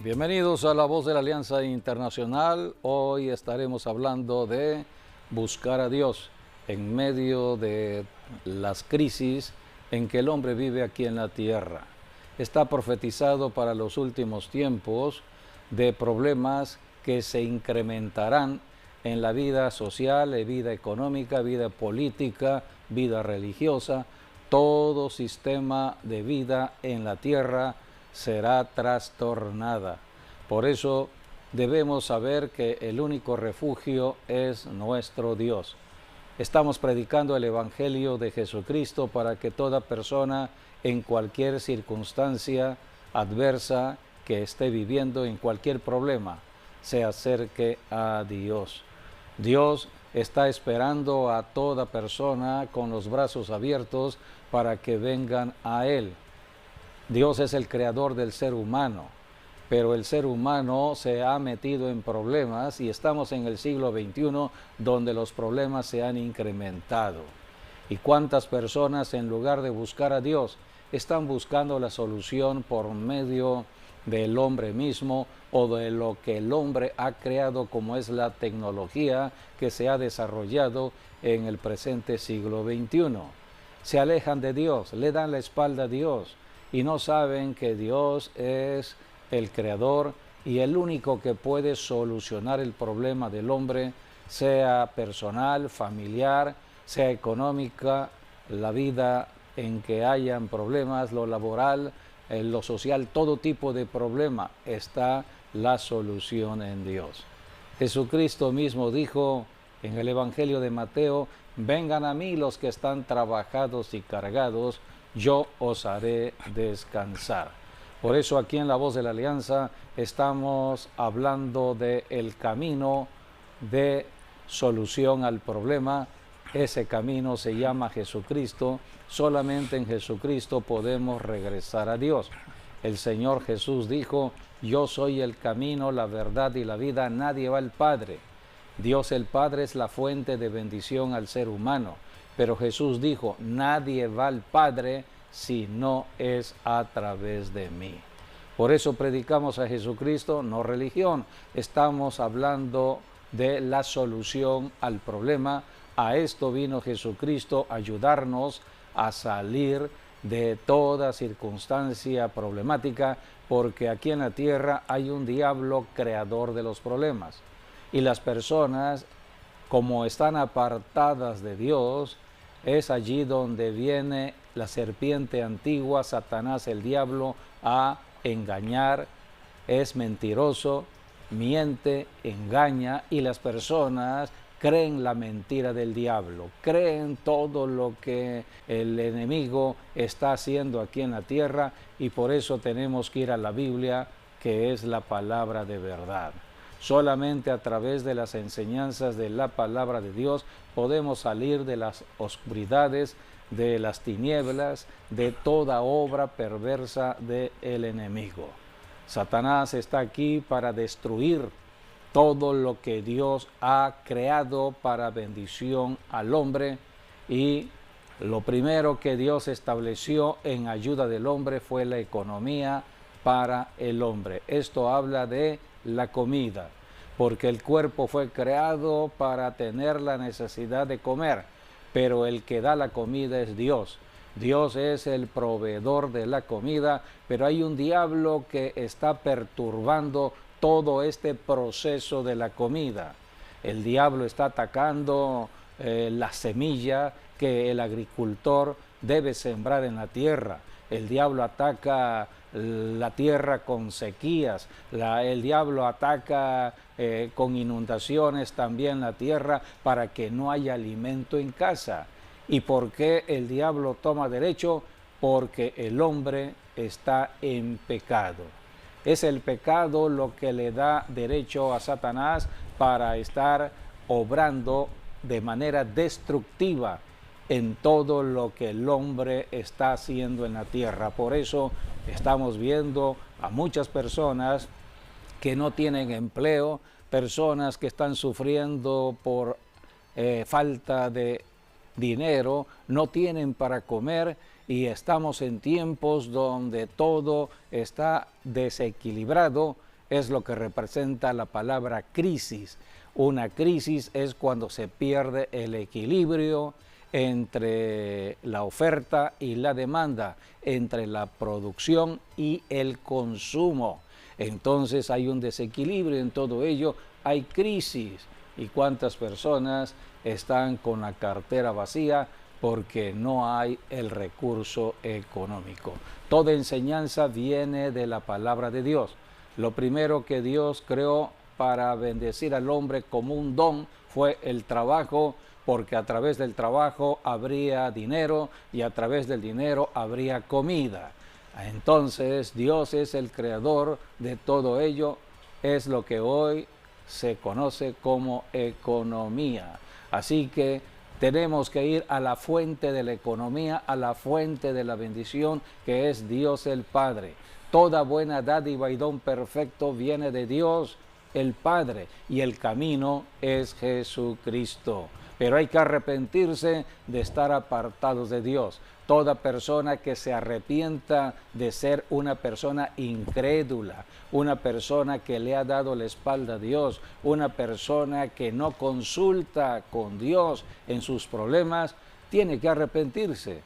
Bienvenidos a La Voz de la Alianza Internacional. Hoy estaremos hablando de buscar a Dios en medio de las crisis en que el hombre vive aquí en la tierra. Está profetizado para los últimos tiempos de problemas que se incrementarán en la vida social, vida económica, vida política, vida religiosa. Todo sistema de vida en la tierra será trastornada. Por eso debemos saber que el único refugio es nuestro Dios. Estamos predicando el Evangelio de Jesucristo para que toda persona en cualquier circunstancia adversa que esté viviendo, en cualquier problema, se acerque a Dios. Dios está esperando a toda persona con los brazos abiertos para que vengan a Él. Dios es el creador del ser humano, pero el ser humano se ha metido en problemas y estamos en el siglo XXI donde los problemas se han incrementado. ¿Y cuántas personas en lugar de buscar a Dios están buscando la solución por medio del hombre mismo o de lo que el hombre ha creado, como es la tecnología que se ha desarrollado en el presente siglo XXI? Se alejan de Dios, le dan la espalda a Dios y no saben que Dios es el creador y el único que puede solucionar el problema del hombre, sea personal, familiar, sea económica, la vida en que hayan problemas, lo laboral, lo social, todo tipo de problema, está la solución en Dios. Jesucristo mismo dijo en el Evangelio de Mateo: vengan a mí los que están trabajados y cargados, yo os haré descansar. Por eso aquí en La Voz de la Alianza estamos hablando del camino de solución al problema. Ese camino se llama Jesucristo. Solamente en Jesucristo podemos regresar a Dios. El Señor Jesús dijo: yo soy el camino, la verdad y la vida, nadie va al Padre. Dios el Padre es la fuente de bendición al ser humano, pero Jesús dijo: nadie va al Padre si no es a través de mí. Por eso predicamos a Jesucristo, no religión. Estamos hablando de la solución al problema. A esto vino Jesucristo, a ayudarnos a salir de toda circunstancia problemática, porque aquí en la tierra hay un diablo creador de los problemas. Y las personas, como están apartadas de Dios, es allí donde viene la serpiente antigua, Satanás, el diablo, a engañar. Es mentiroso, miente, engaña, y las personas creen la mentira del diablo, creen todo lo que el enemigo está haciendo aquí en la tierra, y por eso tenemos que ir a la Biblia, que es la palabra de verdad. Solamente a través de las enseñanzas de la palabra de Dios podemos salir de las oscuridades, de las tinieblas, de toda obra perversa del enemigo. Satanás está aquí para destruir todo lo que Dios ha creado para bendición al hombre, y lo primero que Dios estableció en ayuda del hombre fue la economía para el hombre. Esto habla de la comida, porque el cuerpo fue creado para tener la necesidad de comer, pero el que da la comida es Dios. Dios es el proveedor de la comida, pero hay un diablo que está perturbando todo este proceso de la comida. El diablo está atacando la semilla que el agricultor debe sembrar en la tierra. El diablo ataca la tierra con sequías, el diablo ataca con inundaciones también la tierra para que no haya alimento en casa. ¿Y por qué el diablo toma derecho? Porque el hombre está en pecado. Es el pecado lo que le da derecho a Satanás para estar obrando de manera destructiva en todo lo que el hombre está haciendo en la tierra. Por eso estamos viendo a muchas personas que no tienen empleo, personas que están sufriendo por falta de dinero, no tienen para comer, y estamos en tiempos donde todo está desequilibrado es lo que representa la palabra crisis. Una crisis es cuando se pierde el equilibrio entre la oferta y la demanda, entre la producción y el consumo. Entonces hay un desequilibrio en todo ello, hay crisis. ¿Y cuántas personas están con la cartera vacía porque no hay el recurso económico? Toda enseñanza viene de la palabra de Dios. Lo primero que Dios creó para bendecir al hombre como un don fue el trabajo, porque a través del trabajo habría dinero y a través del dinero habría comida. Entonces Dios es el creador de todo ello, es lo que hoy se conoce como economía. Así que tenemos que ir a la fuente de la economía, a la fuente de la bendición, que es Dios el Padre. Toda buena dádiva y don perfecto viene de Dios el Padre, y el camino es Jesucristo. Pero hay que arrepentirse de estar apartados de Dios. Toda persona que se arrepienta de ser una persona incrédula, una persona que le ha dado la espalda a Dios, una persona que no consulta con Dios en sus problemas, tiene que arrepentirse.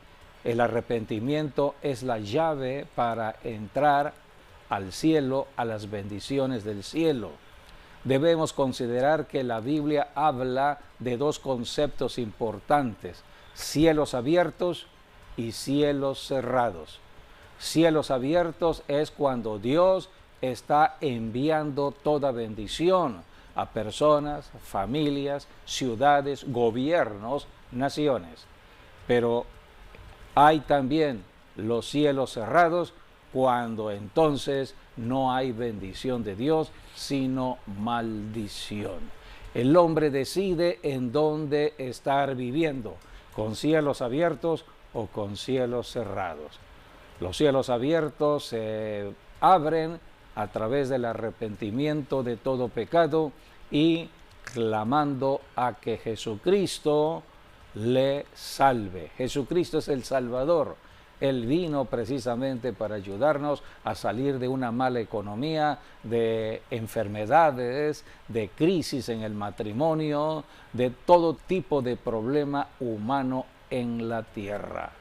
El arrepentimiento es la llave para entrar al cielo, a las bendiciones del cielo. Debemos considerar que la Biblia habla de dos conceptos importantes: cielos abiertos y cielos cerrados. Cielos abiertos es cuando Dios está enviando toda bendición a personas, familias, ciudades, gobiernos, naciones. Pero hay también los cielos cerrados cuando entonces no hay bendición de Dios, sino maldición. El hombre decide en dónde estar viviendo, con cielos abiertos o con cielos cerrados. Los cielos abiertos se abren a través del arrepentimiento de todo pecado y clamando a que Jesucristo le salve. Jesucristo es el Salvador. Él vino precisamente para ayudarnos a salir de una mala economía, de enfermedades, de crisis en el matrimonio, de todo tipo de problema humano en la tierra.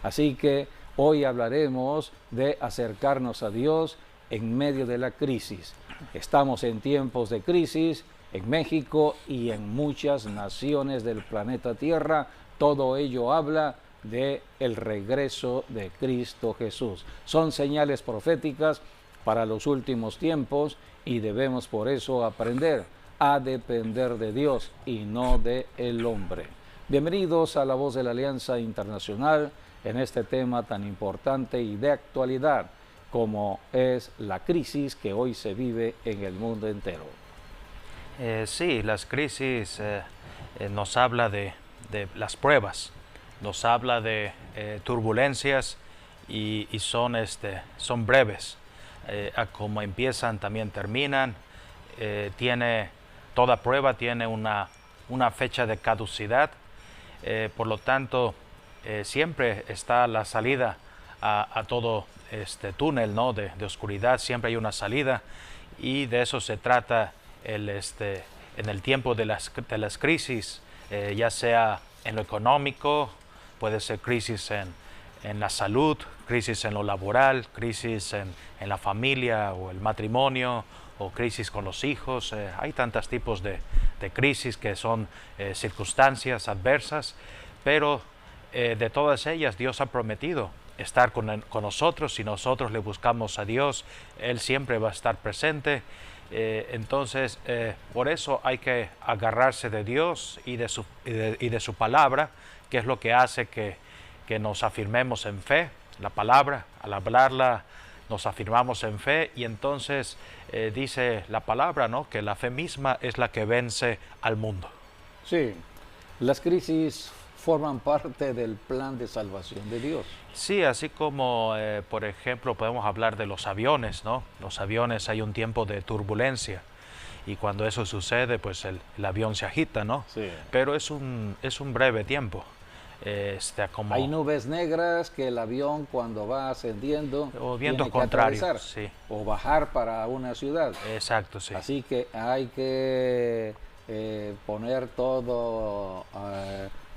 Así que hoy hablaremos de acercarnos a Dios en medio de la crisis. Estamos en tiempos de crisis en México y en muchas naciones del planeta Tierra. Todo ello habla de el regreso de Cristo Jesús. Son señales proféticas para los últimos tiempos y debemos por eso aprender a depender de Dios y no de el hombre. Bienvenidos a La Voz de la Alianza Internacional en este tema tan importante y de actualidad como es la crisis que hoy se vive en el mundo entero. Sí, las crisis nos habla de las pruebas, nos habla de turbulencias y son breves. Como empiezan, también terminan. Toda prueba tiene una fecha de caducidad. Por lo tanto, siempre está la salida a todo este túnel, ¿no? de oscuridad. Siempre hay una salida y de eso se trata en el tiempo de las crisis, ya sea en lo económico, puede ser crisis en la salud, crisis en lo laboral, crisis en la familia o el matrimonio, o crisis con los hijos. Hay tantos tipos de crisis que son circunstancias adversas, pero de todas ellas Dios ha prometido estar con nosotros. Si nosotros le buscamos a Dios, Él siempre va a estar presente. Entonces, por eso hay que agarrarse de Dios y de su palabra, que es lo que hace que nos afirmemos en fe. La palabra, al hablarla, nos afirmamos en fe, y entonces dice la palabra, ¿no?, que la fe misma es la que vence al mundo. Sí, las crisis forman parte del plan de salvación de Dios. Sí, así como, por ejemplo, podemos hablar de los aviones, ¿no? Los aviones, hay un tiempo de turbulencia, y cuando eso sucede, pues el avión se agita, ¿no? Sí. Pero es un breve tiempo. como Hay nubes negras que el avión cuando va ascendiendo o tiene vientos que contrarios, atravesar sí, o bajar para una ciudad. exacto, sí, Así que hay que poner todo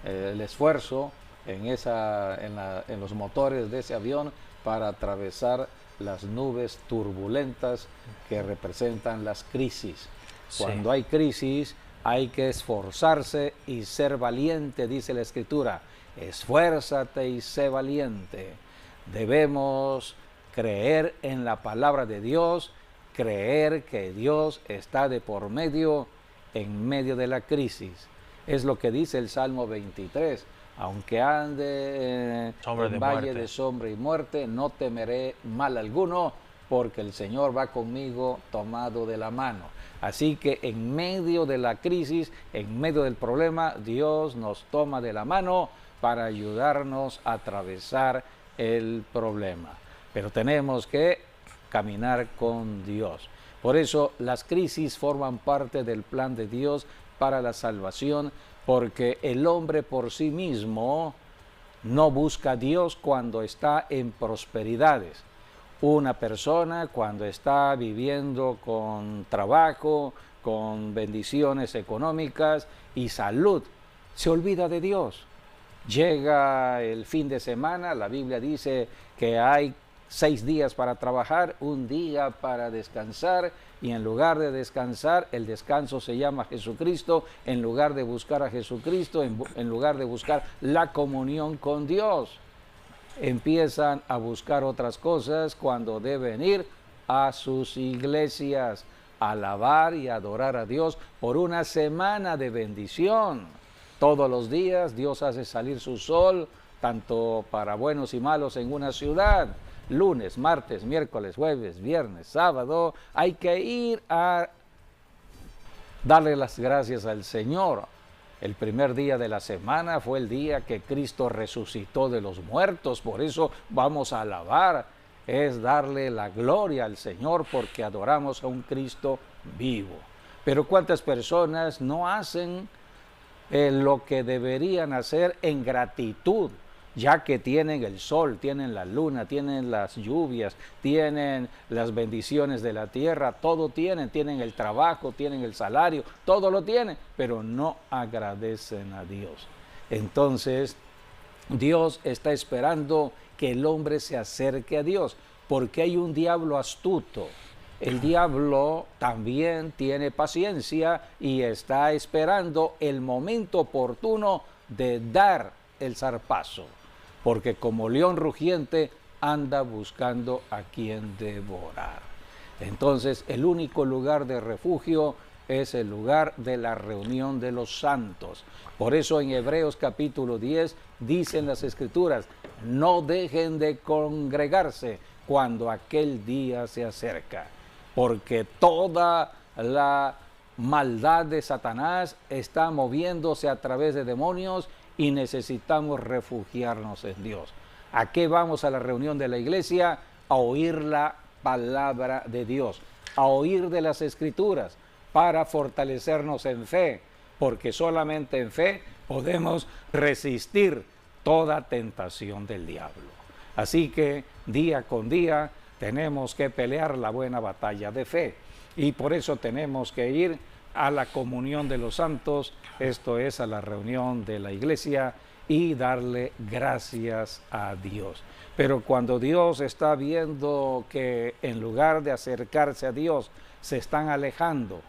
el esfuerzo en los motores de ese avión para atravesar las nubes turbulentas que representan las crisis. sí, Cuando hay crisis hay que esforzarse y ser valiente, dice la Escritura. Esfuérzate y sé valiente. Debemos creer en la palabra de Dios, creer que Dios está de por medio en medio de la crisis. Es lo que dice el Salmo 23. Aunque ande en valle de sombra y muerte, no temeré mal alguno, porque el Señor va conmigo tomado de la mano. Así que en medio de la crisis, en medio del problema, Dios nos toma de la mano para ayudarnos a atravesar el problema. Pero tenemos que caminar con Dios. Por eso las crisis forman parte del plan de Dios para la salvación, porque el hombre por sí mismo no busca a Dios cuando está en prosperidades. Una persona cuando está viviendo con trabajo, con bendiciones económicas y salud, se olvida de Dios. Llega el fin de semana, la Biblia dice que hay 6 días para trabajar, un día para descansar, y en lugar de descansar, el descanso se llama Jesucristo, en lugar de buscar a Jesucristo, en lugar de buscar la comunión con Dios, empiezan a buscar otras cosas cuando deben ir a sus iglesias, a alabar y adorar a Dios por una semana de bendición. Todos los días Dios hace salir su sol, tanto para buenos y malos en una ciudad. Lunes, martes, miércoles, jueves, viernes, sábado, hay que ir a darle las gracias al Señor. El primer día de la semana fue el día que Cristo resucitó de los muertos, por eso vamos a alabar, es darle la gloria al Señor porque adoramos a un Cristo vivo. Pero ¿cuántas personas no hacen lo que deberían hacer en gratitud? Ya que tienen el sol, tienen la luna, tienen las lluvias, tienen las bendiciones de la tierra, todo tienen el trabajo, tienen el salario, todo lo tienen, pero no agradecen a Dios. Entonces, Dios está esperando que el hombre se acerque a Dios, porque hay un diablo astuto. El diablo también tiene paciencia y está esperando el momento oportuno de dar el zarpazo, porque como león rugiente anda buscando a quien devorar. Entonces, el único lugar de refugio es el lugar de la reunión de los santos. Por eso en Hebreos capítulo 10 dicen las Escrituras, no dejen de congregarse cuando aquel día se acerca, porque toda la maldad de Satanás está moviéndose a través de demonios y necesitamos refugiarnos en Dios. ¿A qué vamos a la reunión de la iglesia? A oír la palabra de Dios, a oír de las Escrituras, para fortalecernos en fe, porque solamente en fe podemos resistir toda tentación del diablo. Así que día con día tenemos que pelear la buena batalla de fe, y por eso tenemos que ir a la comunión de los santos, esto es, a la reunión de la iglesia, y darle gracias a Dios. Pero cuando Dios está viendo que en lugar de acercarse a Dios, se están alejando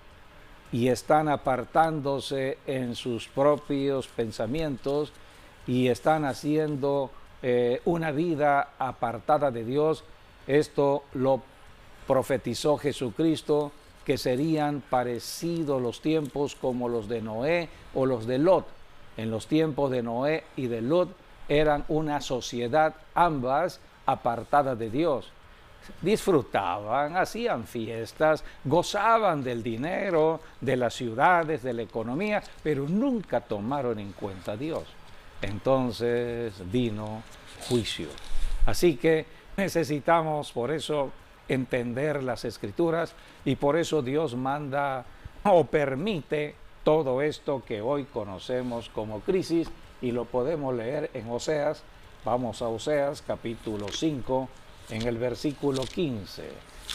y están apartándose en sus propios pensamientos y están haciendo una vida apartada de Dios, esto lo profetizó Jesucristo, que serían parecidos los tiempos como los de Noé o los de Lot. En los tiempos de Noé y de Lot eran una sociedad ambas apartadas de Dios. Disfrutaban, hacían fiestas, gozaban del dinero, de las ciudades, de la economía, pero nunca tomaron en cuenta a Dios. Entonces vino juicio. Así que necesitamos por eso entender las Escrituras, y por eso Dios manda o permite todo esto que hoy conocemos como crisis, y lo podemos leer en Oseas. Vamos a Oseas capítulo 5, en el versículo 15.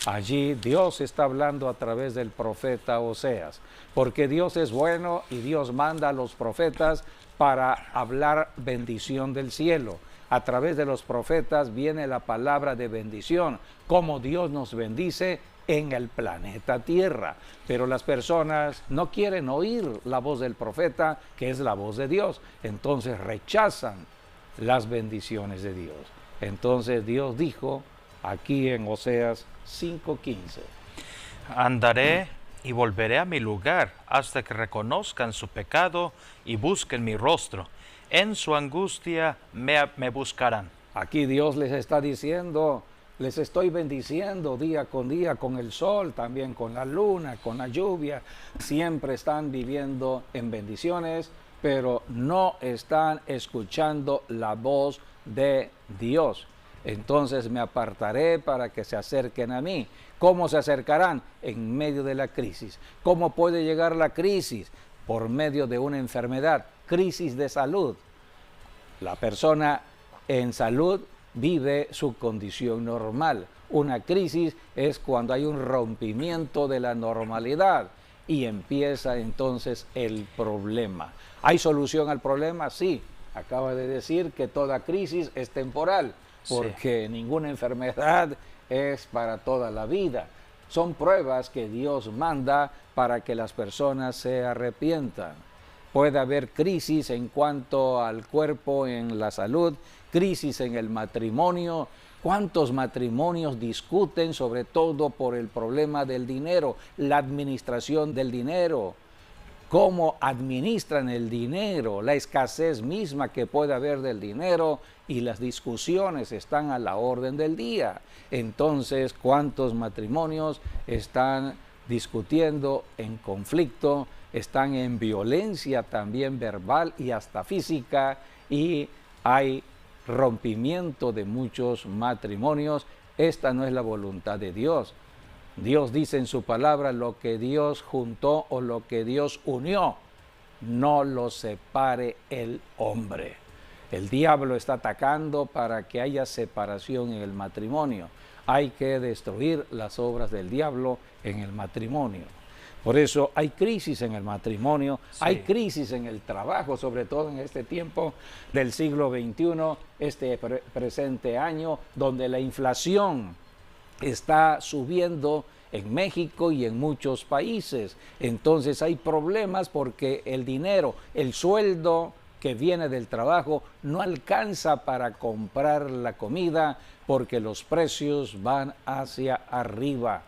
Allí Dios está hablando a través del profeta Oseas, porque Dios es bueno y Dios manda a los profetas para hablar bendición del cielo. A través de los profetas viene la palabra de bendición, como Dios nos bendice en el planeta Tierra. Pero las personas no quieren oír la voz del profeta, que es la voz de Dios. Entonces rechazan las bendiciones de Dios. Entonces Dios dijo aquí en Oseas 5:15: Andaré y volveré a mi lugar hasta que reconozcan su pecado y busquen mi rostro. En su angustia me buscarán. Aquí Dios les está diciendo: les estoy bendiciendo día con el sol, también con la luna, con la lluvia. Siempre están viviendo en bendiciones, pero no están escuchando la voz de Dios. Entonces me apartaré para que se acerquen a mí. ¿Cómo se acercarán? En medio de la crisis. ¿Cómo puede llegar la crisis? Por medio de una enfermedad, crisis de salud. La persona en salud vive su condición normal. Una crisis es cuando hay un rompimiento de la normalidad y empieza entonces el problema. ¿Hay solución al problema? Sí. Acaba de decir que toda crisis es temporal, porque ninguna enfermedad es para toda la vida. Son pruebas que Dios manda para que las personas se arrepientan. Puede haber crisis en cuanto al cuerpo, en la salud, crisis en el matrimonio. ¿Cuántos matrimonios discuten sobre todo por el problema del dinero, la administración del dinero? Cómo administran el dinero, la escasez misma que puede haber del dinero, y las discusiones están a la orden del día. Entonces, ¿cuántos matrimonios están discutiendo en conflicto, están en violencia también verbal y hasta física, y hay rompimiento de muchos matrimonios? Esta no es la voluntad de Dios. Dios dice en su palabra: lo que Dios juntó o lo que Dios unió, no lo separe el hombre. El diablo está atacando para que haya separación en el matrimonio. Hay que destruir las obras del diablo en el matrimonio. Por eso hay crisis en el matrimonio, hay crisis en el trabajo, sobre todo en este tiempo del siglo XXI, este presente año, donde la inflación está subiendo en México y en muchos países. Entonces hay problemas porque el dinero, el sueldo que viene del trabajo no alcanza para comprar la comida, porque los precios van hacia arriba.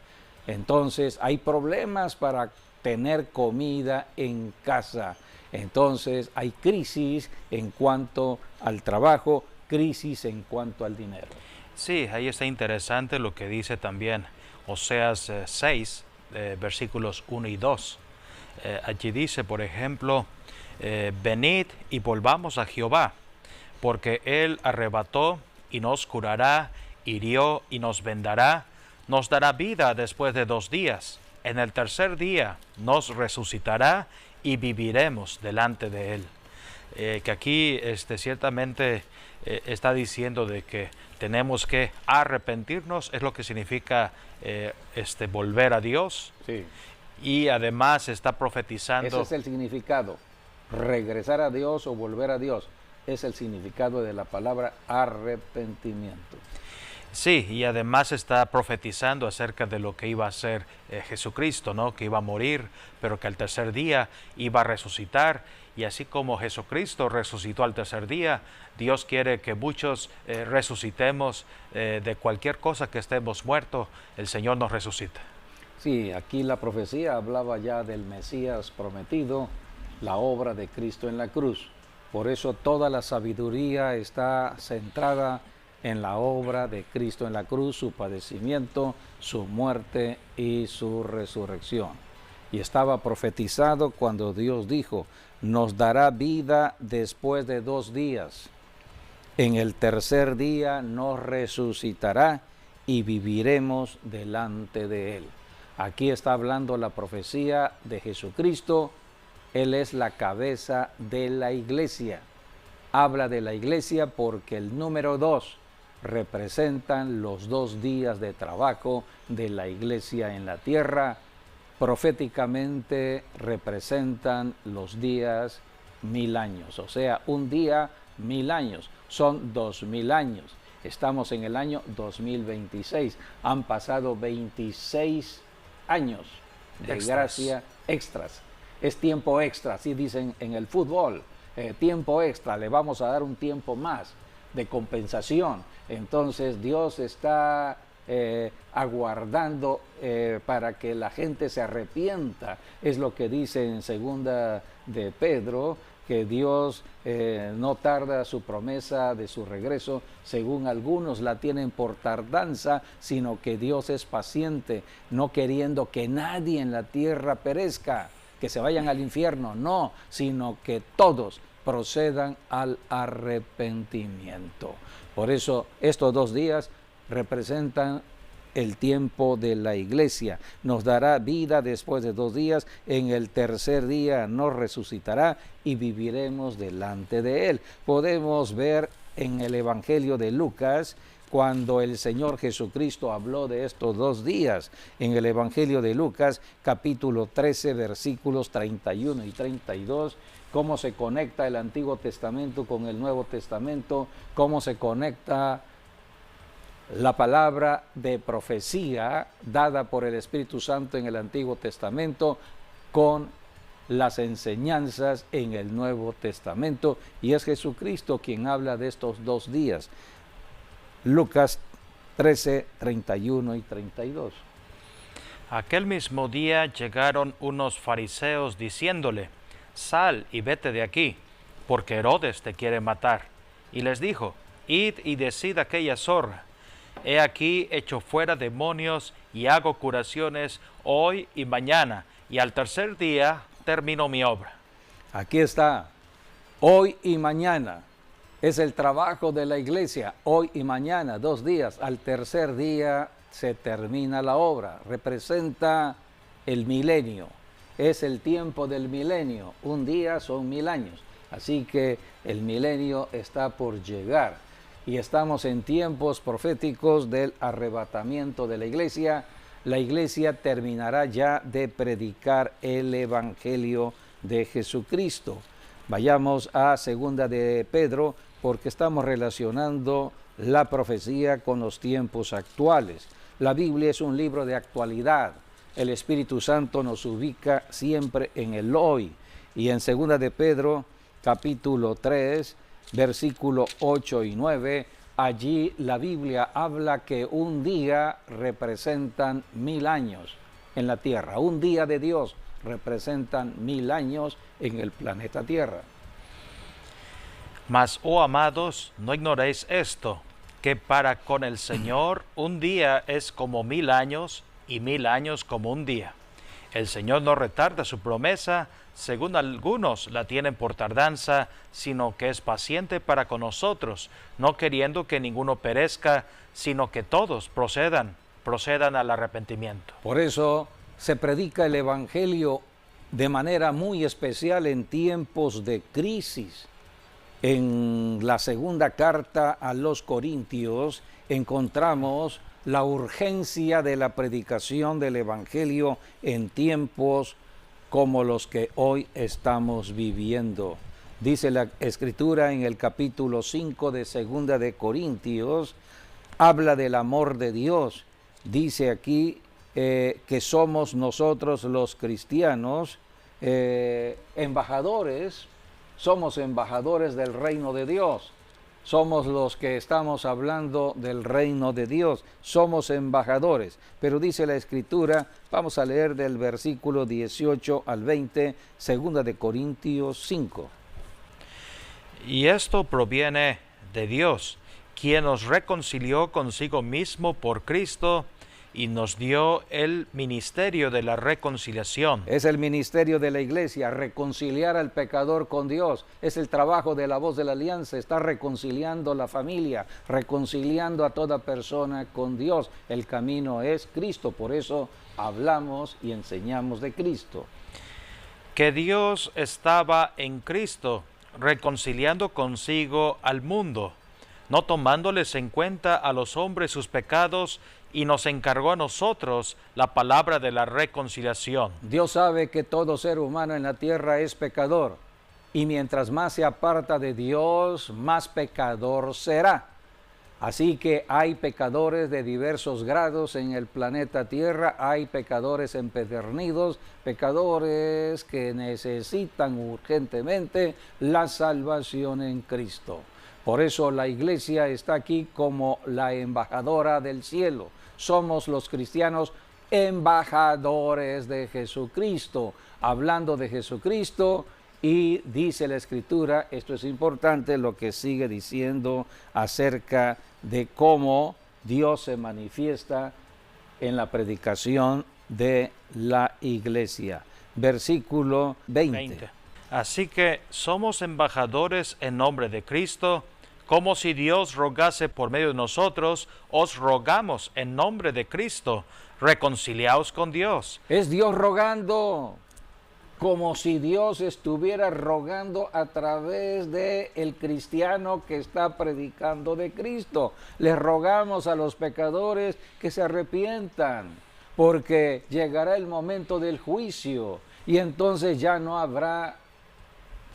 Entonces hay problemas para tener comida en casa. Entonces hay crisis en cuanto al trabajo, crisis en cuanto al dinero. Sí, ahí está interesante lo que dice también Oseas 6, versículos 1 y 2. Allí dice, por ejemplo, venid y volvamos a Jehová, porque Él arrebató y nos curará, hirió y nos vendará, nos dará vida después de 2 días. En el tercer día nos resucitará y viviremos delante de Él. Que aquí ciertamente está diciendo de que tenemos que arrepentirnos, es lo que significa volver a Dios. Sí. Y además está profetizando. Ese es el significado. Regresar a Dios o volver a Dios es el significado de la palabra arrepentimiento. Sí, y además está profetizando acerca de lo que iba a hacer Jesucristo, ¿no? Que iba a morir, pero que al tercer día iba a resucitar. Y así como Jesucristo resucitó al tercer día, Dios quiere que muchos resucitemos de cualquier cosa que estemos muertos, el Señor nos resucita. Sí, aquí la profecía hablaba ya del Mesías prometido, la obra de Cristo en la cruz. Por eso toda la sabiduría está centrada en la obra de Cristo en la cruz, su padecimiento, su muerte y su resurrección. Y estaba profetizado cuando Dios dijo: nos dará vida después de 2 días. En el tercer día nos resucitará y viviremos delante de Él. Aquí está hablando la profecía de Jesucristo. Él es la cabeza de la iglesia. habla de la iglesia porque el número 2 representan los 2 días de trabajo de la iglesia en la tierra. Proféticamente representan los días 1000 años, o sea, un día 1000 años, son 2000 años. Estamos en el año 2026, han pasado 26 años de gracia extras. Es tiempo extra, así dicen en el fútbol, tiempo extra, le vamos a dar un tiempo más de compensación. Entonces Dios está aguardando para que la gente se arrepienta. Es lo que dice en segunda de Pedro, que Dios no tarda su promesa de su regreso, según algunos la tienen por tardanza, sino que Dios es paciente, no queriendo que nadie en la tierra perezca, que se vayan al infierno, no, sino que todos procedan al arrepentimiento. Por eso estos 2 días representan el tiempo de la iglesia. Nos dará vida después de 2 días, en el tercer día nos resucitará y viviremos delante de Él. Podemos ver en el Evangelio de Lucas, cuando el Señor Jesucristo habló de estos 2 días, en el Evangelio de Lucas, capítulo 13, versículos 31 y 32, cómo se conecta el Antiguo Testamento con el Nuevo Testamento, cómo se conecta la palabra de profecía dada por el Espíritu Santo en el Antiguo Testamento con las enseñanzas en el Nuevo Testamento, y es Jesucristo quien habla de estos 2 días. Lucas 13, 31 y 32. Aquel mismo día llegaron unos fariseos diciéndole: sal y vete de aquí, porque Herodes te quiere matar. Y les dijo: id y decid a aquella zorra: he aquí echo fuera demonios y hago curaciones hoy y mañana, y al tercer día termino mi obra. Aquí está, hoy y mañana. Es el trabajo de la iglesia, hoy y mañana, 2 días. Al tercer día se termina la obra. Representa el milenio. Es el tiempo del milenio. Un día son 1000 años. Así que el milenio está por llegar. Y estamos en tiempos proféticos del arrebatamiento de la iglesia. La iglesia terminará ya de predicar el Evangelio de Jesucristo. Vayamos a segunda de Pedro, porque estamos relacionando la profecía con los tiempos actuales. La Biblia es un libro de actualidad. El Espíritu Santo nos ubica siempre en el hoy. Y en segunda de Pedro, capítulo 3, versículo 8 y 9, allí la Biblia habla que un día representan 1000 años en la tierra. Un día de Dios representan 1000 años en el planeta Tierra. Mas, oh amados, no ignoréis esto, que para con el Señor un día es como 1000 años, y 1000 años como un día. El Señor no retarda su promesa, según algunos la tienen por tardanza, sino que es paciente para con nosotros, no queriendo que ninguno perezca, sino que todos procedan al arrepentimiento. Por eso se predica el Evangelio de manera muy especial en tiempos de crisis. En la segunda carta a los Corintios encontramos la urgencia de la predicación del Evangelio en tiempos como los que hoy estamos viviendo. Dice la Escritura en el capítulo 5 de segunda de Corintios, habla del amor de Dios. Dice aquí que somos nosotros los cristianos embajadores. Somos embajadores del reino de Dios. Somos los que estamos hablando del reino de Dios. Somos embajadores. Pero dice la Escritura, vamos a leer del versículo 18 al 20, segunda de Corintios 5. Y esto proviene de Dios, quien nos reconcilió consigo mismo por Cristo y nos dio el ministerio de la reconciliación. Es el ministerio de la iglesia, reconciliar al pecador con Dios. Es el trabajo de la voz de la alianza, está reconciliando la familia, reconciliando a toda persona con Dios. El camino es Cristo, por eso hablamos y enseñamos de Cristo. Que Dios estaba en Cristo, reconciliando consigo al mundo, no tomándoles en cuenta a los hombres sus pecados, y nos encargó a nosotros la palabra de la reconciliación. Dios sabe que todo ser humano en la tierra es pecador, y mientras más se aparta de Dios, más pecador será. Así que hay pecadores de diversos grados en el planeta Tierra, hay pecadores empedernidos, pecadores que necesitan urgentemente la salvación en Cristo. Por eso la iglesia está aquí como la embajadora del cielo. Somos los cristianos embajadores de Jesucristo, hablando de Jesucristo. Y dice la Escritura, esto es importante, lo que sigue diciendo acerca de cómo Dios se manifiesta en la predicación de la iglesia. Versículo 20. Así que somos embajadores en nombre de Cristo, como si Dios rogase por medio de nosotros, os rogamos en nombre de Cristo, reconciliaos con Dios. Es Dios rogando, como si Dios estuviera rogando a través de el cristiano que está predicando de Cristo. Les rogamos a los pecadores que se arrepientan, porque llegará el momento del juicio y entonces ya no habrá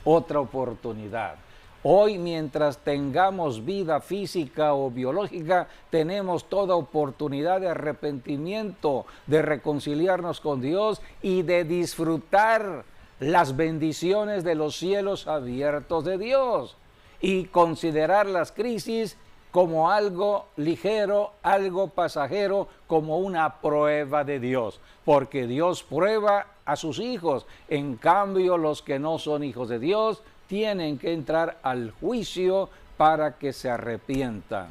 otra oportunidad. Hoy, mientras tengamos vida física o biológica, tenemos toda oportunidad de arrepentimiento, de reconciliarnos con Dios y de disfrutar las bendiciones de los cielos abiertos de Dios y considerar las crisis como algo ligero, algo pasajero, como una prueba de Dios, porque Dios prueba a sus hijos. En cambio, los que no son hijos de Dios tienen que entrar al juicio para que se arrepientan.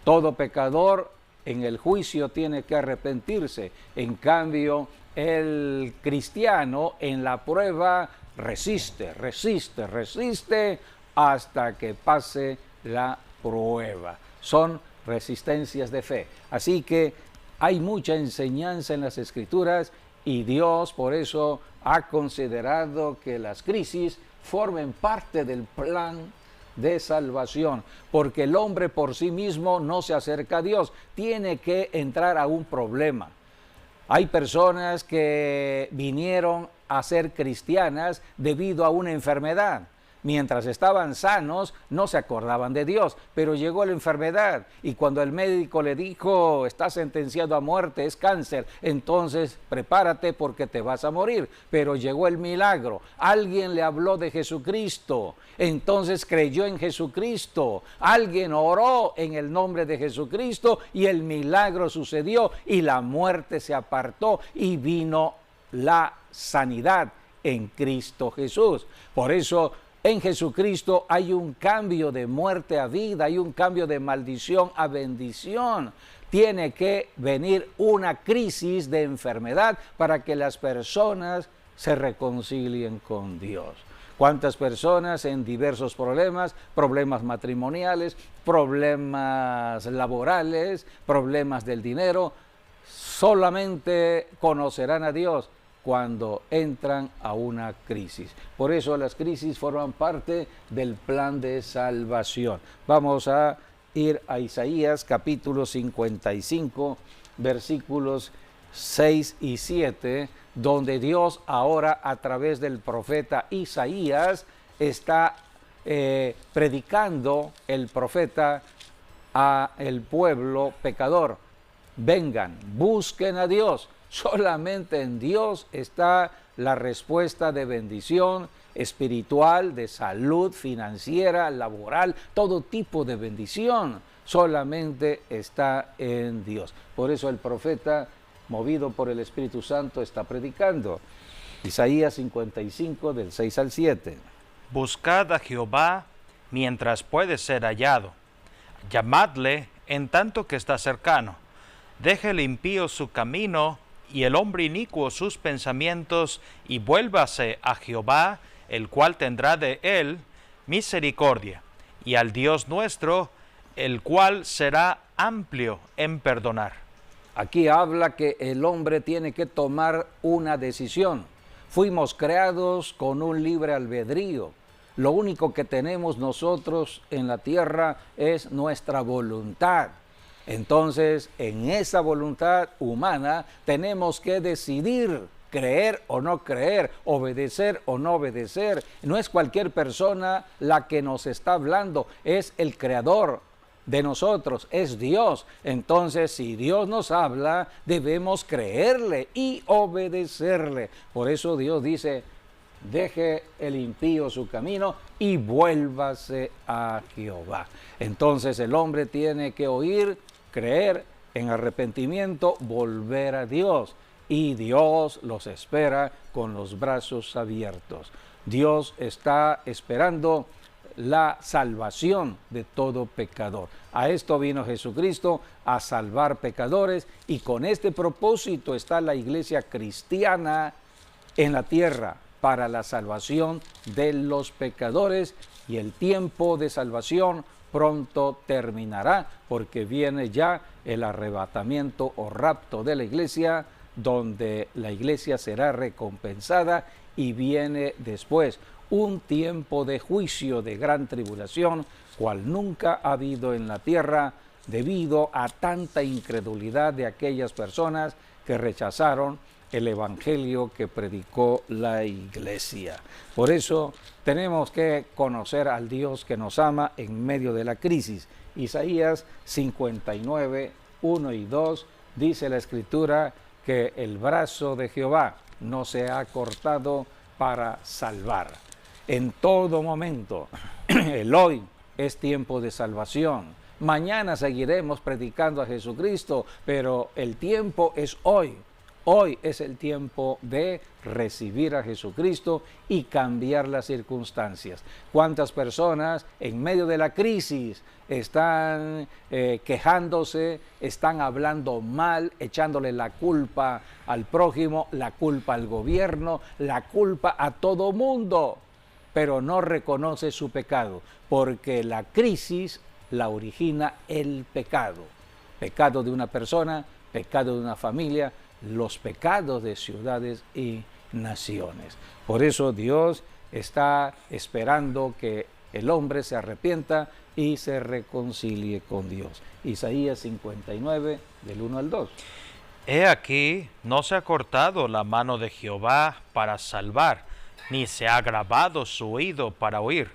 Todo pecador en el juicio tiene que arrepentirse. En cambio, el cristiano en la prueba resiste hasta que pase la prueba. Son resistencias de fe. Así que hay mucha enseñanza en las Escrituras y Dios por eso ha considerado que las crisis formen parte del plan de salvación, porque el hombre por sí mismo no se acerca a Dios, tiene que entrar a un problema. Hay personas que vinieron a ser cristianas debido a una enfermedad. Mientras estaban sanos, no se acordaban de Dios, pero llegó la enfermedad y cuando el médico le dijo, está sentenciado a muerte, es cáncer, entonces prepárate porque te vas a morir. Pero llegó el milagro, alguien le habló de Jesucristo, entonces creyó en Jesucristo, alguien oró en el nombre de Jesucristo y el milagro sucedió y la muerte se apartó y vino la sanidad en Cristo Jesús. Por eso, en Jesucristo hay un cambio de muerte a vida, hay un cambio de maldición a bendición. Tiene que venir una crisis de enfermedad para que las personas se reconcilien con Dios. ¿Cuántas personas en diversos problemas, problemas matrimoniales, problemas laborales, problemas del dinero, solamente conocerán a Dios cuando entran a una crisis? Por eso las crisis forman parte del plan de salvación. Vamos a ir a Isaías capítulo 55, versículos 6 y 7, donde Dios ahora a través del profeta Isaías está predicando el profeta a el pueblo pecador. Vengan, busquen a Dios. Solamente en Dios está la respuesta de bendición espiritual, de salud, financiera, laboral, todo tipo de bendición. Solamente está en Dios. Por eso el profeta, movido por el Espíritu Santo, está predicando. Isaías 55, del 6 al 7. Buscad a Jehová mientras puede ser hallado. Llamadle en tanto que está cercano. Deje el impío su camino y el hombre inicuo sus pensamientos, y vuélvase a Jehová, el cual tendrá de él misericordia, y al Dios nuestro, el cual será amplio en perdonar. Aquí habla que el hombre tiene que tomar una decisión. Fuimos creados con un libre albedrío. Lo único que tenemos nosotros en la tierra es nuestra voluntad. Entonces, en esa voluntad humana tenemos que decidir creer o no creer, obedecer o no obedecer. No es cualquier persona la que nos está hablando, es el Creador de nosotros, es Dios. Entonces, si Dios nos habla, debemos creerle y obedecerle. Por eso Dios dice: deje el impío su camino y vuélvase a Jehová. Entonces el hombre tiene que oír, creer en arrepentimiento, volver a Dios. Y Dios los espera con los brazos abiertos. Dios está esperando la salvación de todo pecador. A esto vino Jesucristo, a salvar pecadores, y con este propósito está la iglesia cristiana en la tierra, para la salvación de los pecadores, y el tiempo de salvación pronto terminará, porque viene ya el arrebatamiento o rapto de la iglesia, donde la iglesia será recompensada, y viene después un tiempo de juicio, de gran tribulación, cual nunca ha habido en la tierra, debido a tanta incredulidad de aquellas personas que rechazaron el evangelio que predicó la iglesia. Por eso tenemos que conocer al Dios que nos ama en medio de la crisis. Isaías 59, 1 y 2 dice la Escritura que el brazo de Jehová no se ha cortado para salvar. En todo momento, el hoy es tiempo de salvación. Mañana seguiremos predicando a Jesucristo, pero el tiempo es hoy. Hoy es el tiempo de recibir a Jesucristo y cambiar las circunstancias. ¿Cuántas personas en medio de la crisis están quejándose, están hablando mal, echándole la culpa al prójimo, la culpa al gobierno, la culpa a todo mundo, pero no reconoce su pecado? Porque la crisis la origina el pecado. Pecado de una persona, pecado de una familia, los pecados de ciudades y naciones. Por eso Dios está esperando que el hombre se arrepienta y se reconcilie con Dios. Isaías 59, del 1 al 2. He aquí, no se ha cortado la mano de Jehová para salvar, ni se ha agravado su oído para oír.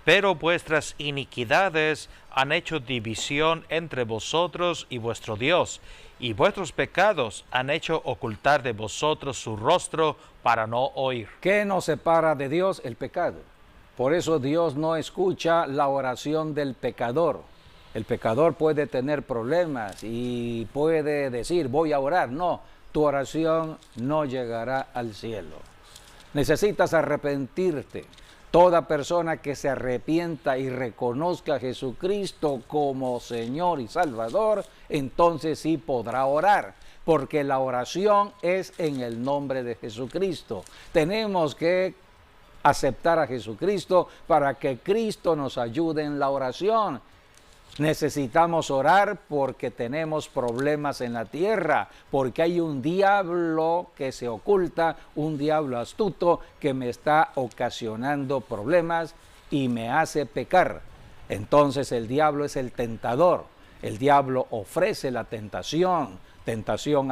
Pero vuestras iniquidades han hecho división entre vosotros y vuestro Dios, y vuestros pecados han hecho ocultar de vosotros su rostro para no oír. ¿Qué nos separa de Dios? El pecado. Por eso Dios no escucha la oración del pecador. El pecador puede tener problemas y puede decir: voy a orar. No, tu oración no llegará al cielo. Necesitas arrepentirte. Toda persona que se arrepienta y reconozca a Jesucristo como Señor y Salvador, entonces sí podrá orar, porque la oración es en el nombre de Jesucristo. Tenemos que aceptar a Jesucristo para que Cristo nos ayude en la oración. Necesitamos orar porque tenemos problemas en la tierra, porque hay un diablo que se oculta, un diablo astuto que me está ocasionando problemas y me hace pecar. Entonces el diablo es el tentador. El diablo ofrece la tentación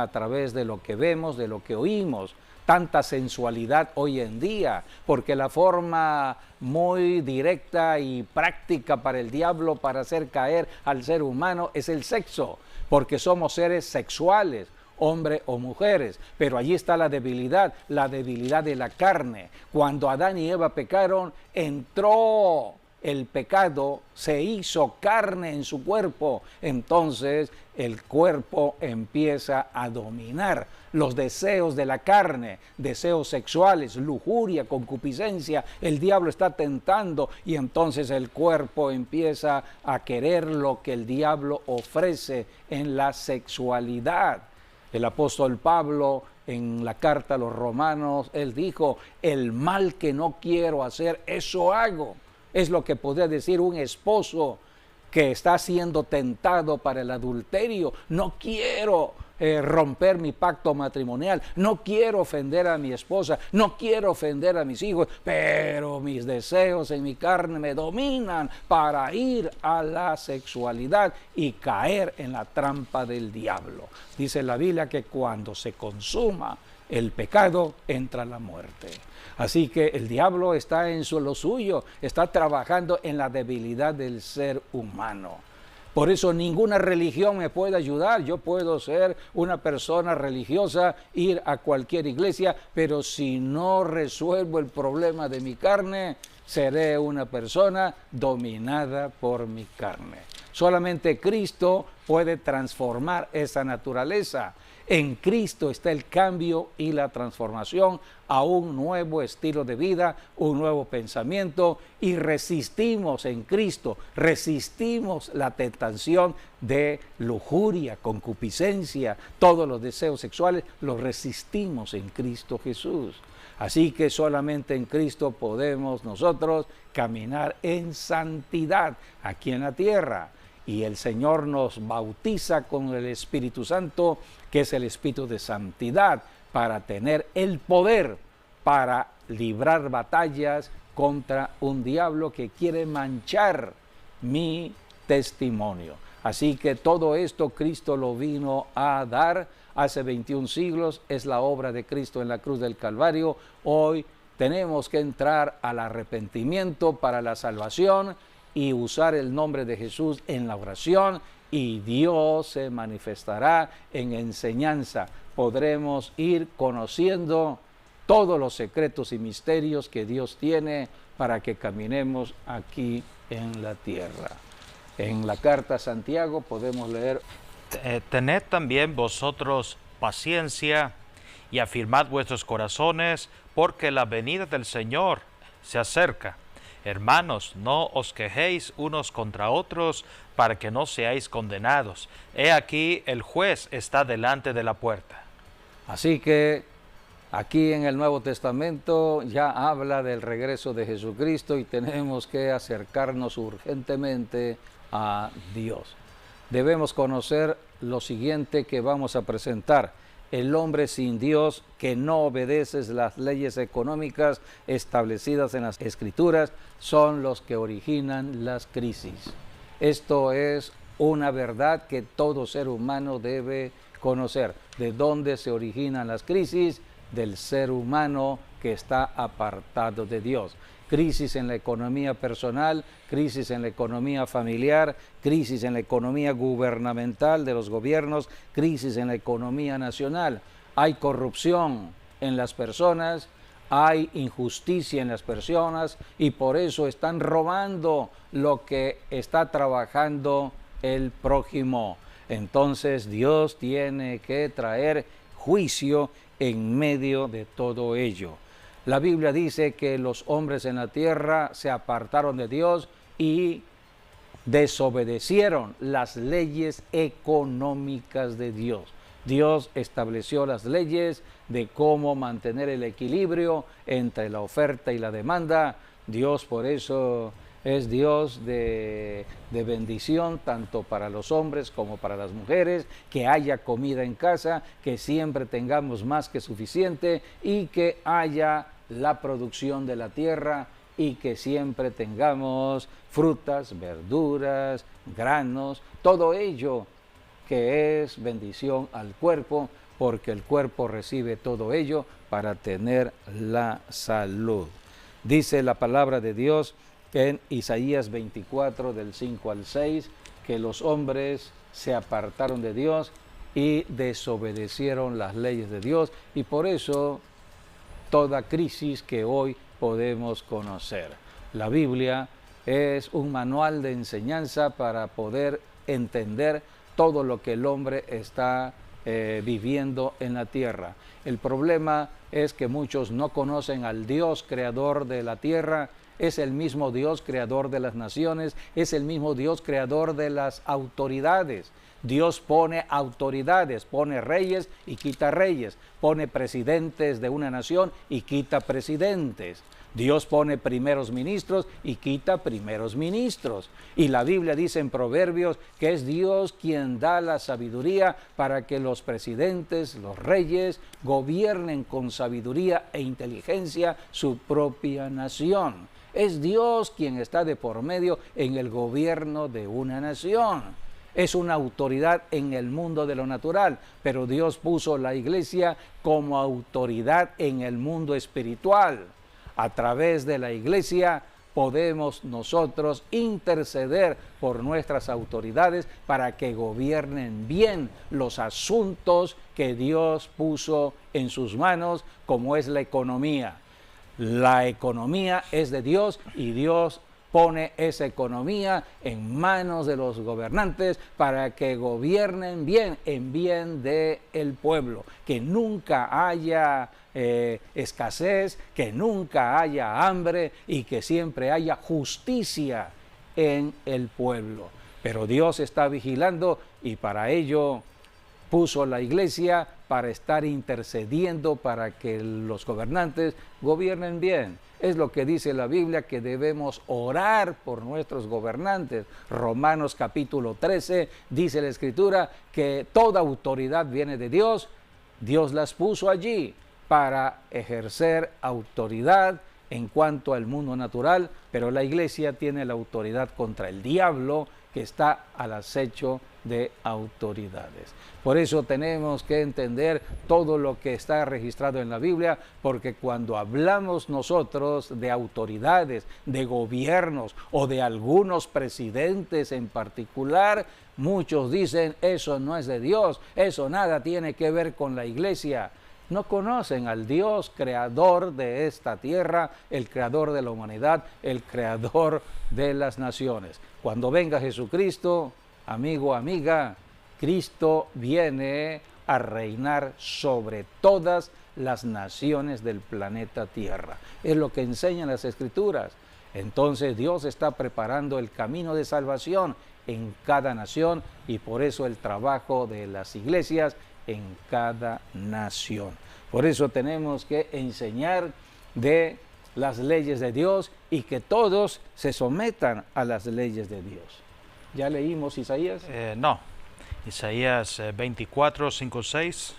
a través de lo que vemos, de lo que oímos. Tanta sensualidad hoy en día, porque la forma muy directa y práctica para el diablo para hacer caer al ser humano es el sexo, porque somos seres sexuales, hombre o mujeres, pero allí está la debilidad de la carne. Cuando Adán y Eva pecaron, entró el pecado, se hizo carne en su cuerpo, entonces el cuerpo empieza a dominar los deseos de la carne, deseos sexuales, lujuria, concupiscencia. El diablo está tentando y entonces el cuerpo empieza a querer lo que el diablo ofrece en la sexualidad. El apóstol Pablo, en la carta a los Romanos, él dijo: el mal que no quiero hacer, eso hago. Es lo que podría decir un esposo que está siendo tentado para el adulterio. No quiero romper mi pacto matrimonial, no quiero ofender a mi esposa, no quiero ofender a mis hijos, pero mis deseos en mi carne me dominan para ir a la sexualidad y caer en la trampa del diablo. Dice la Biblia que cuando se consuma el pecado, entra la muerte. Así que el diablo está en lo suyo, está trabajando en la debilidad del ser humano. Por eso ninguna religión me puede ayudar. Yo puedo ser una persona religiosa, ir a cualquier iglesia, pero si no resuelvo el problema de mi carne, seré una persona dominada por mi carne. Solamente Cristo puede transformar esa naturaleza. En Cristo está el cambio y la transformación a un nuevo estilo de vida, un nuevo pensamiento, y resistimos en Cristo, resistimos la tentación de lujuria, concupiscencia, todos los deseos sexuales, los resistimos en Cristo Jesús. Así que solamente en Cristo podemos nosotros caminar en santidad aquí en la tierra. Y el Señor nos bautiza con el Espíritu Santo, que es el Espíritu de santidad, para tener el poder para librar batallas contra un diablo que quiere manchar mi testimonio. Así que todo esto Cristo lo vino a dar hace 21 siglos, es la obra de Cristo en la cruz del Calvario. Hoy tenemos que entrar al arrepentimiento para la salvación y usar el nombre de Jesús en la oración, y Dios se manifestará en enseñanza. Podremos ir conociendo todos los secretos y misterios que Dios tiene para que caminemos aquí en la tierra. En la carta a Santiago podemos leer: Tened también vosotros paciencia y afirmad vuestros corazones, porque la venida del Señor se acerca. Hermanos, no os quejéis unos contra otros, para que no seáis condenados. He aquí, el juez está delante de la puerta. Así que aquí en el Nuevo Testamento ya habla del regreso de Jesucristo y tenemos que acercarnos urgentemente a Dios. Debemos conocer lo siguiente que vamos a presentar: el hombre sin Dios, que no obedece las leyes económicas establecidas en las Escrituras, son los que originan las crisis. Esto es una verdad que todo ser humano debe conocer. ¿De dónde se originan las crisis? Del ser humano que está apartado de Dios. Crisis en la economía personal, crisis en la economía familiar, crisis en la economía gubernamental de los gobiernos, crisis en la economía nacional. Hay corrupción en las personas, hay injusticia en las personas, y por eso están robando lo que está trabajando el prójimo. Entonces Dios tiene que traer juicio en medio de todo ello. La Biblia dice que los hombres en la tierra se apartaron de Dios y desobedecieron las leyes económicas de Dios. Dios estableció las leyes de cómo mantener el equilibrio entre la oferta y la demanda. Dios por eso es Dios de bendición, tanto para los hombres como para las mujeres, que haya comida en casa, que siempre tengamos más que suficiente y que haya la producción de la tierra y que siempre tengamos frutas, verduras, granos, todo ello que es bendición al cuerpo, porque el cuerpo recibe todo ello para tener la salud. Dice la palabra de Dios en Isaías 24, del 5 al 6, que los hombres se apartaron de Dios y desobedecieron las leyes de Dios, y por eso toda crisis que hoy podemos conocer. La Biblia es un manual de enseñanza para poder entender todo lo que el hombre está viviendo en la tierra. El problema es que muchos no conocen al Dios creador de la tierra. Es el mismo Dios creador de las naciones, es el mismo Dios creador de las autoridades. Dios pone autoridades, pone reyes y quita reyes, pone presidentes de una nación y quita presidentes. Dios pone primeros ministros y quita primeros ministros. Y la Biblia dice en Proverbios que es Dios quien da la sabiduría para que los presidentes, los reyes, gobiernen con sabiduría e inteligencia su propia nación. Es Dios quien está de por medio en el gobierno de una nación. Es una autoridad en el mundo de lo natural, pero Dios puso la iglesia como autoridad en el mundo espiritual. A través de la iglesia podemos nosotros interceder por nuestras autoridades para que gobiernen bien los asuntos que Dios puso en sus manos, como es la economía. La economía es de Dios y Dios pone esa economía en manos de los gobernantes para que gobiernen bien, en bien del pueblo, que nunca haya escasez, que nunca haya hambre y que siempre haya justicia en el pueblo. Pero Dios está vigilando y para ello puso la iglesia para estar intercediendo para que los gobernantes gobiernen bien. Es lo que dice la Biblia, que debemos orar por nuestros gobernantes. Romanos capítulo 13 dice la Escritura que toda autoridad viene de Dios. Dios las puso allí para ejercer autoridad en cuanto al mundo natural, pero la iglesia tiene la autoridad contra el diablo que está al acecho de autoridades. Por eso tenemos que entender todo lo que está registrado en la Biblia, porque cuando hablamos nosotros de autoridades, de gobiernos o de algunos presidentes en particular, muchos dicen, eso no es de Dios, eso nada tiene que ver con la iglesia. No conocen al Dios creador de esta tierra, el creador de la humanidad, el creador de las naciones. Cuando venga Jesucristo, amigo, amiga, Cristo viene a reinar sobre todas las naciones del planeta Tierra. Es lo que enseñan las Escrituras. Entonces Dios está preparando el camino de salvación en cada nación y por eso el trabajo de las iglesias en cada nación. Por eso tenemos que enseñar de las leyes de Dios y que todos se sometan a las leyes de Dios. ¿Ya leímos Isaías? No. Isaías 24, 5, 6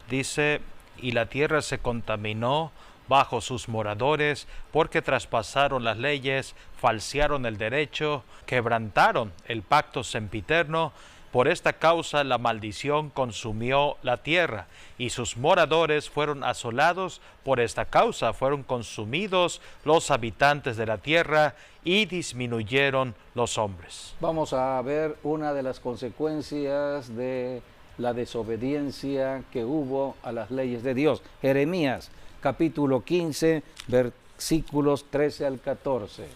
dice, y la tierra se contaminó bajo sus moradores, porque traspasaron las leyes, falsearon el derecho, quebrantaron el pacto sempiterno. Por esta causa la maldición consumió la tierra, y sus moradores fueron asolados. Por esta causa fueron consumidos los habitantes de la tierra, y disminuyeron los hombres. Vamos a ver una de las consecuencias de la desobediencia que hubo a las leyes de Dios. Jeremías, capítulo 15, versículos 13 al 14.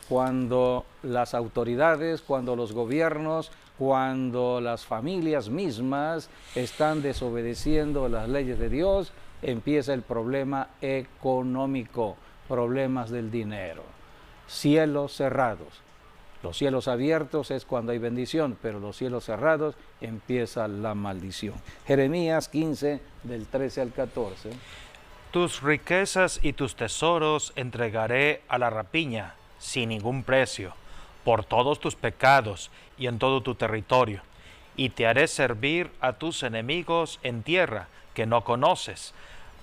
Cuando las autoridades, cuando los gobiernos, cuando las familias mismas están desobedeciendo las leyes de Dios, empieza el problema económico, problemas del dinero. Cielos cerrados. Los cielos abiertos es cuando hay bendición, pero los cielos cerrados empieza la maldición. Jeremías 15, del 13 al 14. Tus riquezas y tus tesoros entregaré a la rapiña sin ningún precio, por todos tus pecados y en todo tu territorio, y te haré servir a tus enemigos en tierra que no conoces,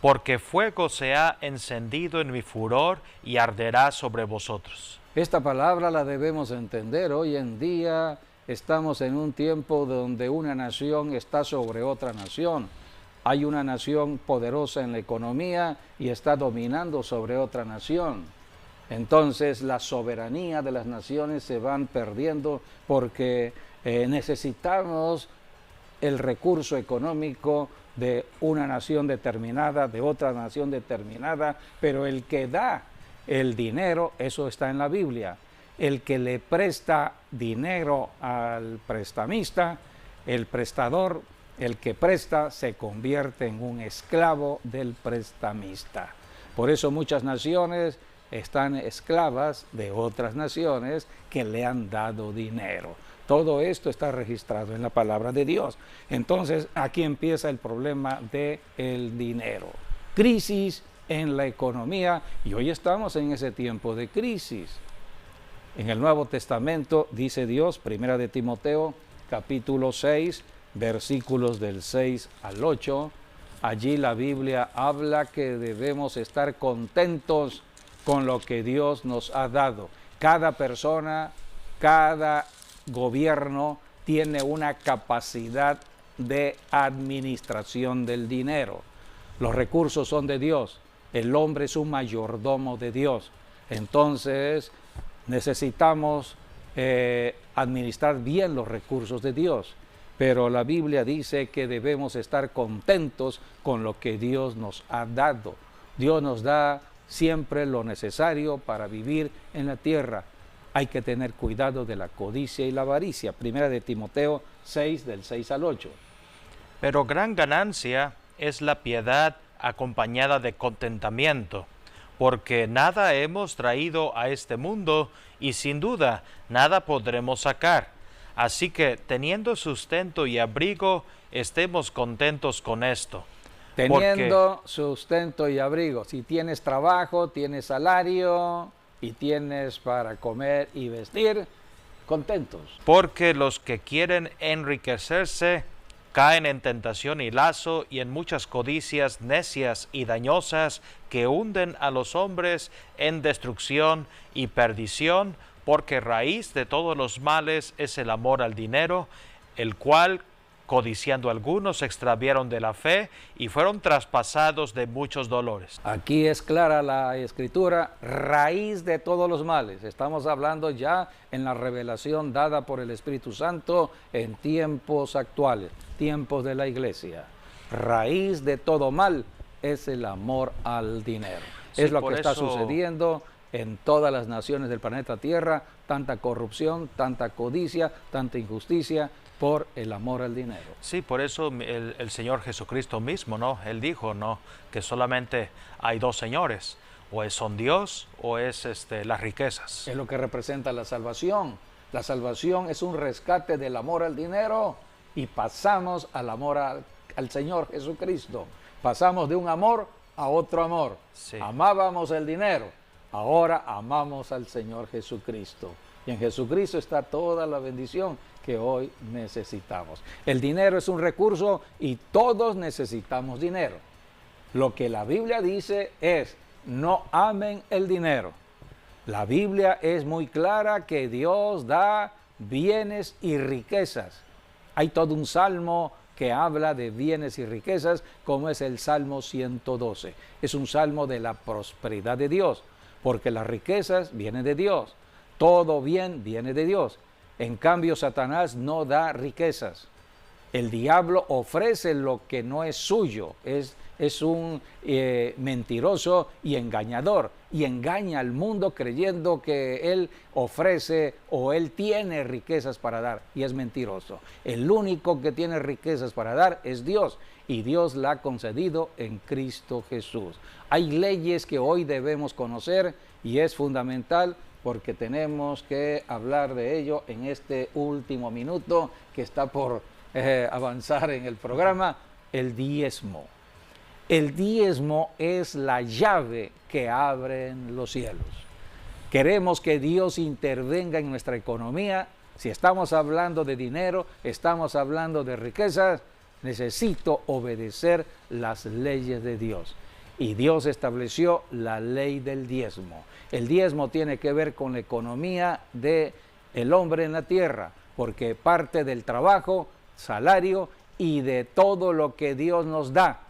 porque fuego se ha encendido en mi furor y arderá sobre vosotros. Esta palabra la debemos entender. Hoy en día estamos en un tiempo donde una nación está sobre otra nación. Hay una nación poderosa en la economía y está dominando sobre otra nación. Entonces la soberanía de las naciones se van perdiendo porque necesitamos el recurso económico de una nación determinada, de otra nación determinada, pero el que da el dinero, eso está en la Biblia. El que le presta dinero al prestamista, el prestador, el que presta, se convierte en un esclavo del prestamista. Por eso muchas naciones están esclavas de otras naciones que le han dado dinero. Todo esto está registrado en la palabra de Dios. Entonces, aquí empieza el problema del dinero. Crisis en la economía, y hoy estamos en ese tiempo de crisis. En el Nuevo Testamento dice Dios, Primera de Timoteo, capítulo 6, versículos del 6 al 8, allí la Biblia habla que debemos estar contentos con lo que Dios nos ha dado. Cada persona, cada gobierno tiene una capacidad de administración del dinero. Los recursos son de Dios, el hombre es un mayordomo de Dios. Entonces necesitamos administrar bien los recursos de Dios, pero la Biblia dice que debemos estar contentos con lo que Dios nos ha dado. Dios nos da siempre lo necesario para vivir en la tierra. Hay que tener cuidado de la codicia y la avaricia. Primera de Timoteo 6, del 6 al 8. Pero gran ganancia es la piedad acompañada de contentamiento, porque nada hemos traído a este mundo y sin duda nada podremos sacar. Así que teniendo sustento y abrigo, estemos contentos con esto. Teniendo sustento y abrigo. Si tienes trabajo, tienes salario y tienes para comer y vestir, contentos. Porque los que quieren enriquecerse caen en tentación y lazo y en muchas codicias necias y dañosas que hunden a los hombres en destrucción y perdición, porque raíz de todos los males es el amor al dinero, el cual, codiciando algunos, se extraviaron de la fe y fueron traspasados de muchos dolores. Aquí es clara la escritura, raíz de todos los males. Estamos hablando ya en la revelación dada por el Espíritu Santo en tiempos actuales, tiempos de la iglesia. Raíz de todo mal es el amor al dinero. Sí, es lo que está sucediendo en todas las naciones del planeta Tierra, tanta corrupción, tanta codicia, tanta injusticia, por el amor al dinero. Sí, por eso el Señor Jesucristo mismo, ¿no? Él dijo, ¿no?, que solamente hay dos señores, o son Dios o es las riquezas. Es lo que representa la salvación. La salvación es un rescate del amor al dinero y pasamos al amor al Señor Jesucristo. Pasamos de un amor a otro amor. Sí. Amábamos el dinero, ahora amamos al Señor Jesucristo. Y en Jesucristo está toda la bendición que hoy necesitamos. El dinero es un recurso y todos necesitamos dinero. Lo que la Biblia dice es, no amen el dinero. La Biblia es muy clara que Dios da bienes y riquezas. Hay todo un salmo que habla de bienes y riquezas, como es el Salmo 112. Es un salmo de la prosperidad de Dios, porque las riquezas vienen de Dios. Todo bien viene de Dios. En cambio, Satanás no da riquezas. El diablo ofrece lo que no es suyo. Es un mentiroso y engañador. Y engaña al mundo creyendo que él ofrece o él tiene riquezas para dar. Y es mentiroso. El único que tiene riquezas para dar es Dios. Y Dios la ha concedido en Cristo Jesús. Hay leyes que hoy debemos conocer y es fundamental, porque tenemos que hablar de ello en este último minuto que está por avanzar en el programa, el diezmo. El diezmo es la llave que abre los cielos. Queremos que Dios intervenga en nuestra economía. Si estamos hablando de dinero, estamos hablando de riquezas, necesito obedecer las leyes de Dios. Y Dios estableció la ley del diezmo. El diezmo tiene que ver con la economía del hombre en la tierra, porque parte del trabajo, salario y de todo lo que Dios nos da,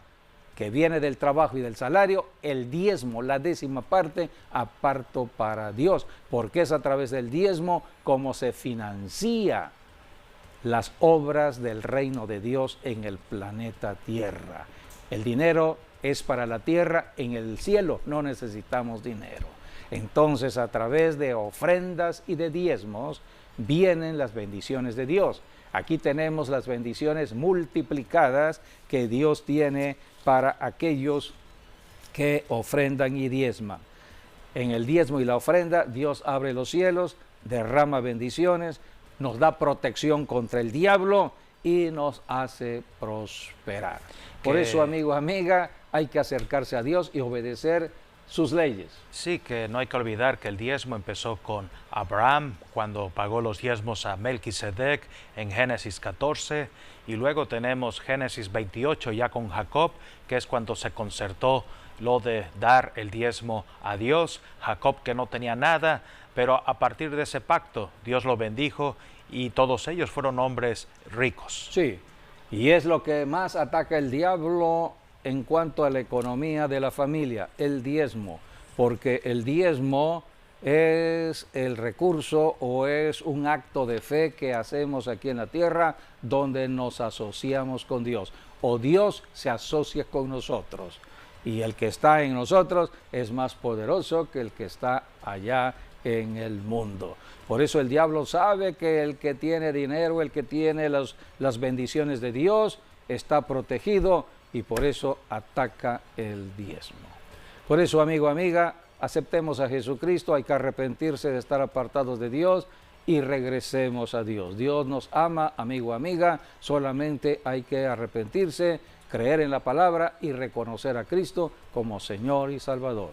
que viene del trabajo y del salario, el diezmo, la 10ª parte, aparto para Dios, porque es a través del diezmo como se financia las obras del reino de Dios en el planeta Tierra. El dinero es para la tierra, en el cielo no necesitamos dinero. Entonces, a través de ofrendas y de diezmos vienen las bendiciones de Dios. Aquí tenemos las bendiciones multiplicadas que Dios tiene para aquellos que ofrendan y diezman. En el diezmo y la ofrenda, Dios abre los cielos, derrama bendiciones, nos da protección contra el diablo y nos hace prosperar. Por eso, amigos, amigas, hay que acercarse a Dios y obedecer sus leyes. Sí, que no hay que olvidar que el diezmo empezó con Abraham cuando pagó los diezmos a Melquisedec en Génesis 14, y luego tenemos Génesis 28 ya con Jacob, que es cuando se concertó lo de dar el diezmo a Dios. Jacob, que no tenía nada, pero a partir de ese pacto Dios lo bendijo y todos ellos fueron hombres ricos. Sí, y es lo que más ataca el diablo en cuanto a la economía de la familia, el diezmo, porque el diezmo es el recurso o es un acto de fe que hacemos aquí en la tierra donde nos asociamos con Dios, o Dios se asocia con nosotros, y el que está en nosotros es más poderoso que el que está allá en el mundo. Por eso el diablo sabe que el que tiene dinero, el que tiene las bendiciones de Dios, está protegido, y por eso ataca el diezmo. Por eso, amigo, amiga, aceptemos a Jesucristo, hay que arrepentirse de estar apartados de Dios y regresemos a Dios. Dios nos ama, amigo, amiga, solamente hay que arrepentirse, creer en la palabra y reconocer a Cristo como Señor y Salvador.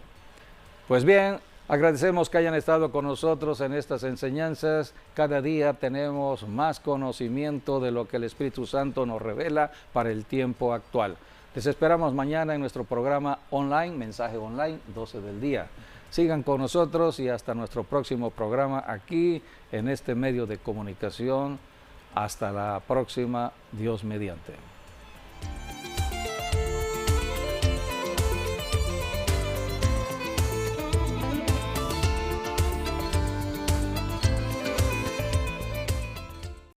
Pues bien, agradecemos que hayan estado con nosotros en estas enseñanzas. Cada día tenemos más conocimiento de lo que el Espíritu Santo nos revela para el tiempo actual. Les esperamos mañana en nuestro programa online, Mensaje Online, 12 del día. Sigan con nosotros y hasta nuestro próximo programa aquí en este medio de comunicación. Hasta la próxima, Dios mediante.